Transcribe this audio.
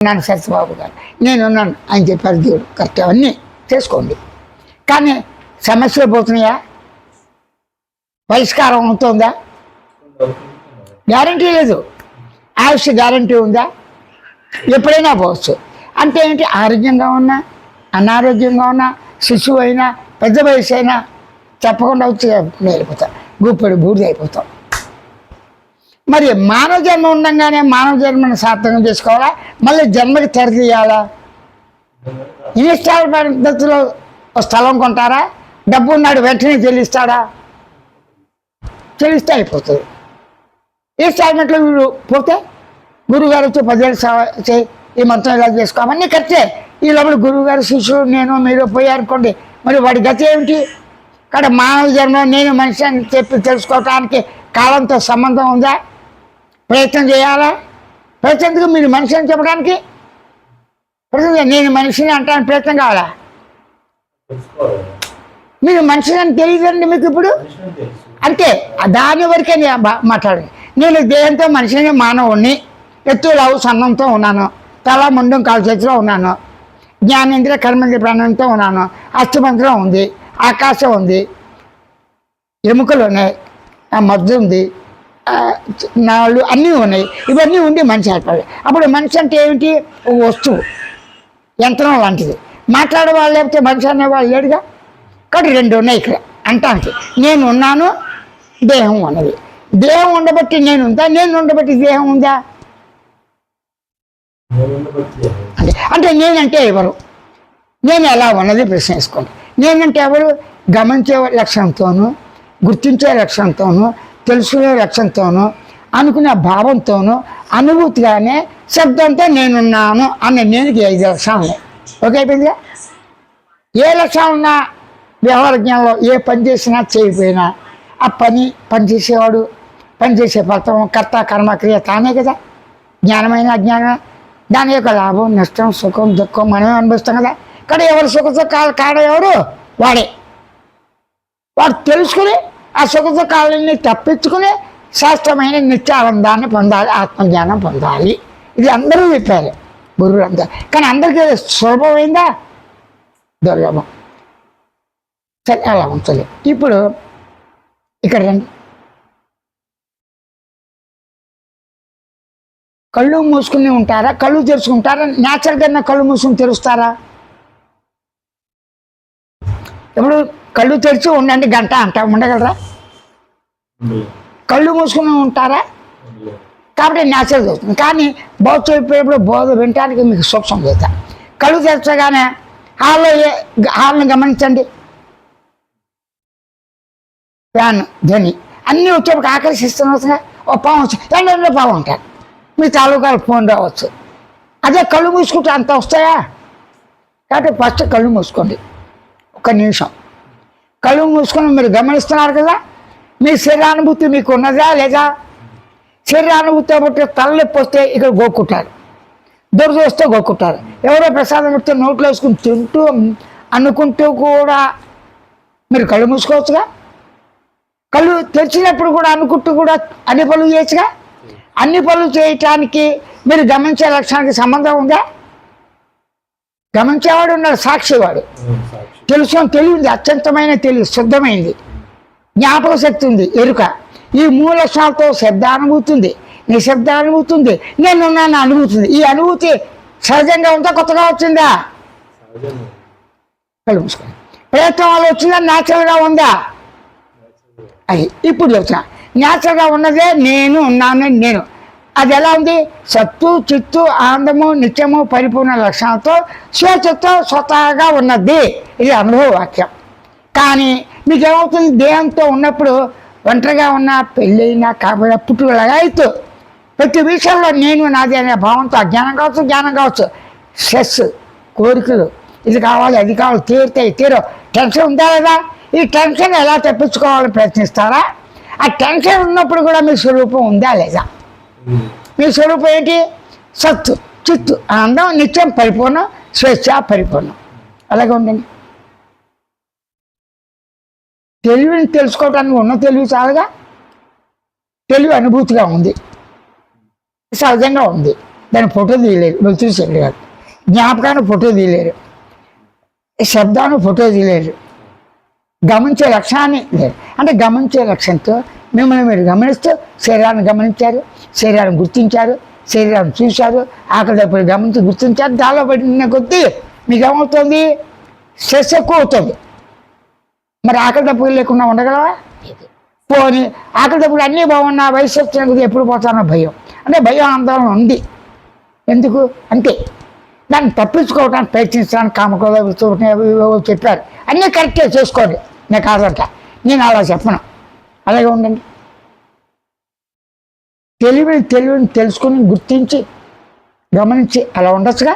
ఉన్నాను సత్యబాబు గారు, నేనున్నాను అని చెప్పారు దేవుడు. కరెక్ట్, అవన్నీ చేసుకోండి. కానీ సమస్యలు పోతున్నాయా? పరిష్కారం అవుతుందా? గ్యారంటీ లేదు. ఆయుష్ గ్యారంటీ ఉందా? ఎప్పుడైనా పోవచ్చు. అంటే ఏంటి? ఆరోగ్యంగా ఉన్నా అనారోగ్యంగా ఉన్నా, శిశువు అయినా పెద్ద వయసు అయినా చెప్పకుండా వచ్చి వెళ్ళిపోతాం, గుప్పెడు బూడిద అయిపోతాం. మరి మానవ జన్మ ఉండగానే మానవ జన్మను సార్థకం చేసుకోవాలా? మళ్ళీ జన్మకి తెరతీయాలా? ఇన్స్టాల్ పద్ధతిలో స్థలం కొంటారా? డబ్బు ఉన్నాడు వెంటనే చెల్లిస్తాడా? చెల్లిస్తే అయిపోతుంది. ఇన్స్టాల్మెంట్లో వీడు పోతే గురువుగారు వచ్చి 10 ఏళ్ళు చేయి, ఈ మొత్తం ఇలా చేసుకోమని కరెక్టే. ఈ లోపల గురువుగారు శిష్యుడు నేను మీరు పోయారనుకోండి, మరి వాడి గతి ఏమిటి? కాబట్టి మానవ జన్మ నేను మనిషి అని చెప్పి తెలుసుకోవటానికి కాలంతో సంబంధం ఉందా? ప్రయత్నం చేయాలా? ప్రయత్నంగా మీరు మనిషి అని చెప్పడానికి ప్రయత్నం, నేను మనిషిని అంటానికి ప్రయత్నం కావాలా? మీరు మనిషిని అని తెలియదండి మీకు ఇప్పుడు. అంతే, దాని వరకే మాట్లాడండి. నేను దేహంతో మనిషిని, మానవుణ్ణి, ఎత్తు లావు సన్నంతో ఉన్నాను, తల ముండం కాలు చేతిలో ఉన్నాను, జ్ఞానేంద్రియ కర్మేంద్రియ ప్రాణంతో ఉన్నాను, అస్థిమంత్రం ఉంది, ఆకాశం ఉంది, ఎముకలు ఉన్నాయి, మధ్య ఉంది, నాళ్ళు అన్నీ ఉన్నాయి. ఇవన్నీ ఉండి మనిషి ఏర్పడాలి. అప్పుడు మనిషి అంటే ఏమిటి? ఒక వస్తువు, యంత్రం లాంటిది. మాట్లాడే వాళ్ళు లేకపోతే మనిషి అనేవాళ్ళు లేడుగా. కాబట్టి 2 ఉన్నాయి ఇక్కడ అంటానికి. నేను ఉన్నాను, దేహం ఉన్నది. దేహం ఉండబట్టి నేను ఉందా? నేను ఉండబట్టి దేహం ఉందా? అంటే నేనంటే ఎవరు? నేను ఎలా ఉన్నది ప్రశ్న వేసుకోండి. నేనంటే ఎవరు? గమనించే లక్షణంతోనూ, గుర్తించే లక్షణంతోనూ, తెలుసుకునే లక్ష్యంతోనూ, అనుకునే భావంతోనూ, అనుభూతిగానే శబ్దంతో నేనున్నాను అన్న నేనుకి 5 లక్షణాలు ఉన్నాయి. ఓకే, అయిపోయిందిగా. ఏ లక్షణం ఉన్నా వ్యవహార జ్ఞానంలో ఏ పని చేసినా చేయకపోయినా ఆ పనిచేసేవాడు, పనిచేసే ఫలితం, కర్త కర్మ క్రియ తానే కదా. జ్ఞానమైన అజ్ఞానం, దాని యొక్క లాభం నష్టం సుఖం దుఃఖం మనమే అనుభవిస్తాం కదా. ఇక్కడ ఎవరు సుఖతో కాడ ఎవరు? వాడే. వాడు తెలుసుకుని ఆ సుఖతో కాళ్ళని తప్పించుకుని శాస్త్రమైన నిత్య ఆనందాన్ని పొందాలి, ఆత్మజ్ఞానం పొందాలి. ఇది అందరూ చెప్పారు గురువులంతా. కానీ అందరికీ సులభమైందా? దుర్లభం. సరే, అలా ఉంటుంది. ఇప్పుడు ఇక్కడ రండి. కళ్ళు మూసుకుని ఉంటారా? కళ్ళు తెరుచుకుంటారా? న్యాచురల్గా కళ్ళు మూసుకుని తెరుస్తారా? ఇప్పుడు కళ్ళు తెరిచి ఉండండి గంట అంటా ఉండగలరా? కళ్ళు మూసుకుని ఉంటారా? కాబట్టి న్యాచురల్ అవుతుంది. కానీ బోధ చెప్పేటప్పుడు బోధ వినటానికి మీకు సూక్ష్మం చేస్తా. కళ్ళు తెరచగానే హాల్ని గమనించండి. ఫ్యాన్ ధ్వని అన్నీ వచ్చేప్పుడు ఆకర్షిస్తున్నా. ఓ పాము వచ్చి ఎండలో పాము ఉంటారు, మీ తాలూకాలు ఫోన్ రావచ్చు. అదే కళ్ళు మూసుకుంటే అంత వస్తాయా? కాబట్టి ఫస్ట్ కళ్ళు మూసుకోండి 1 నిమిషం. కళ్ళు మూసుకొని మీరు గమనిస్తున్నారు కదా. మీ శరీరానుభూతి మీకు ఉన్నదా లేదా? శరీరానుభూతి బట్టి తలనొప్పి వస్తే ఇక్కడ గోక్కుంటారు, దురద వస్తే గోక్కుంటారు. ఎవరో ప్రసాదం పెడితే నోట్లో వేసుకుని తింటూ అనుకుంటూ కూడా మీరు కళ్ళు మూసుకోవచ్చుగా. కళ్ళు తెరిచినప్పుడు కూడా అనుకుంటూ కూడా అన్ని పనులు చేయొచ్చుగా. అన్ని పనులు చేయటానికి మీరు గమనించే లక్షణానికి సంబంధం ఉందా? గమనించేవాడు ఉన్నాడు, సాక్షివాడు. తెలివి, అత్యంతమైన తెలివి, శుద్ధమైంది. జ్ఞాపక శక్తి ఉంది, ఎరుక. ఈ 3 లక్షణాలతో శబ్దానుభూతి ఉంది, నిశ్శబ్దానుభూతి ఉంది, నేనున్నాను అనుభూతి ఉంది. ఈ అనుభూతి సహజంగా ఉందా, కొత్తగా వచ్చిందా? కళ్ళు మూసుకోండి. ప్రయత్నం వల్ల వచ్చిందా, న్యాచురల్గా ఉందా? అది ఇప్పుడు చెప్తున్నా. న్యాచురల్గా ఉన్నదే నేను ఉన్నాను. నేను అది ఎలా ఉంది? సత్తు చిత్తు ఆనందము నిత్యము పరిపూర్ణ లక్షణాలతో స్వేచ్ఛతో స్వతహాగా ఉన్నది. ఇది అనుభవ వాక్యం. కానీ మీకేమవుతుంది? దేహంతో ఉన్నప్పుడు ఒంటరిగా ఉన్న, పెళ్ళైనా కాకపోయినా పుట్టుకలాగా అవుతూ ప్రతి విషయంలో నేను నాది అనే భావంతో అజ్ఞానం కావచ్చు, జ్ఞానం కావచ్చు, స్ట్రెస్, కోరికలు, ఇది కావాలి అది కావాలి, తీరో టెన్షన్ ఉందా లేదా? ఈ టెన్షన్ ఎలా తప్పించుకోవాలని ప్రయత్నిస్తారా? ఆ టెన్షన్ ఉన్నప్పుడు కూడా మీ స్వరూపం ఉందా లేదా? మీ స్వరూపం ఏంటి? సత్తు చిత్తు ఆనందం నిత్యం పరిపూర్ణం, స్వేచ్ఛ పరిపూర్ణం. అలాగే ఉండండి. తెలివిని తెలుసుకోవడానికి ఉన్న తెలివి చాలుగా. తెలివి అనుభూతిగా ఉంది, సహజంగా ఉంది. దాని ఫోటో తీయలేరు, వెళ్తూ చేయలేరు. జ్ఞాపకాన్ని ఫోటో తీయలేరు, శబ్దాన్ని ఫోటో తీయలేరు, గమనించే లక్ష్యాన్ని లేదు. అంటే గమనించే లక్ష్యంతో మిమ్మల్ని మీరు గమనిస్తూ శరీరాన్ని గమనించారు, శరీరాన్ని గుర్తించారు, శరీరాన్ని చూశారు, ఆకలి దప్పులు గమనించి గుర్తించారు. దానిలో పడిన కొద్దీ మీకు ఏమవుతుంది? స్ట్రెస్ ఎక్కువ అవుతుంది. మరి ఆకలి దప్పులు లేకుండా ఉండగలవా? పోనీ ఆకలి దప్పులు అన్నీ బాగున్నా వయసు వచ్చిన కొద్దీ ఎప్పుడు పోతానో భయం. అంటే భయం ఆందోళన ఉంది. ఎందుకు అంటే దాన్ని తప్పించుకోవడానికి ప్రయత్నించడానికి కామక్రోధ చెప్పారు. అన్నీ కరెక్ట్గా చేసుకోండి, నేను కాదంట, నేను అలా చెప్పను. అలాగే ఉండండి. తెలివిని తెలుసుకుని గుర్తించి గమనించి అలా ఉండొచ్చుగా.